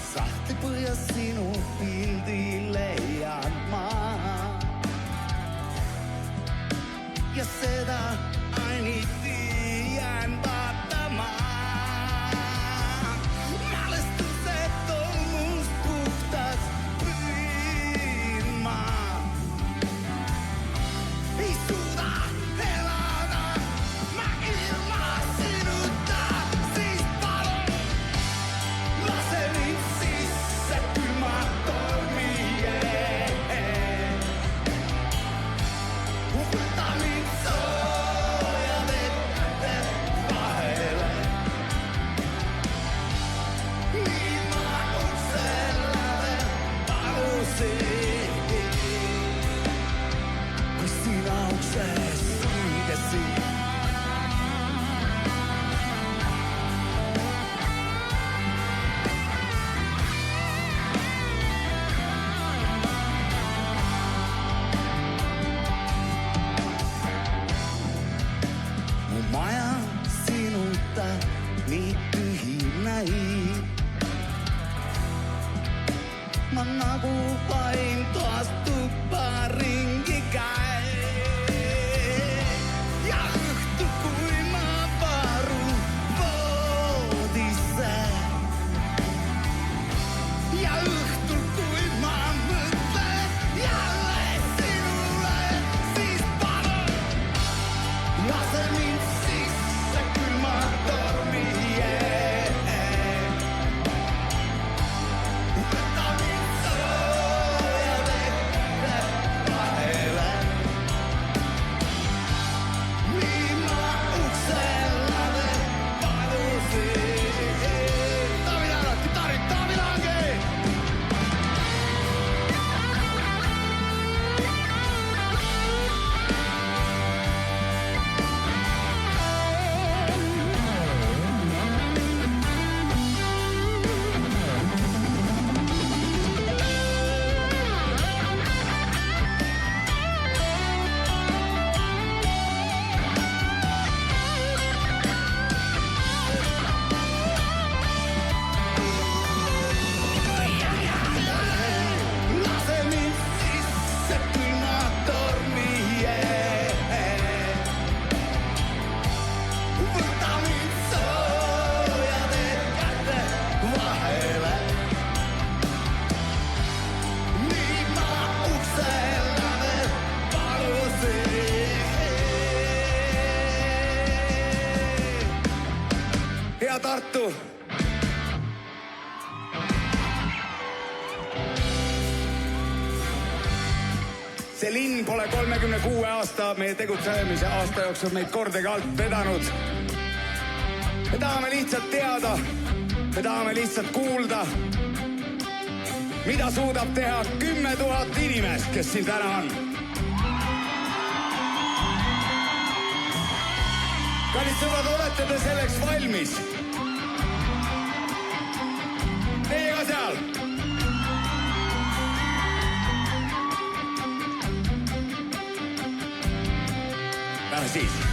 Sahtlipõhjas sinu pildile jään ma. Ja seda ainiti jään vaatama. Mälestused on must puhtas püünma. Ei suuda elada ma ilma sinuta. Siis palun lase mind sisse külma tormijee. Võta mind sooja vette vahele. Nii ma uksele palusin. Kui sina ukses sulgesid. Mu maja sinuta nii tühi näib. Ma nagu vaim toast tuppa ringi käin. Ja õhtul, kui ma varun voodisse. Ja õhtul, kui ma mõtlen jälle sinule. Siis palun lase mind sisse külma tormijee. Võta mind sooja vette vahele. Nii ma uksele palusin. Taavi Laanged, kitarid, Taavi Laanged! Lase mind sisse külma tormijee. Võta mind sooja vette vahele. Nii ma uksele palusin. Hea Tartu! See linn pole 36 aasta meie tegutsemise aasta jooksul meid kordagi alt vedanud. Me tahame lihtsalt teada, me tahame lihtsalt kuulda, mida suudab teha 10 000 inimest, kes siin täna on. Kallid sõbrad, olete te selleks valmis? Teie ka seal! Siis.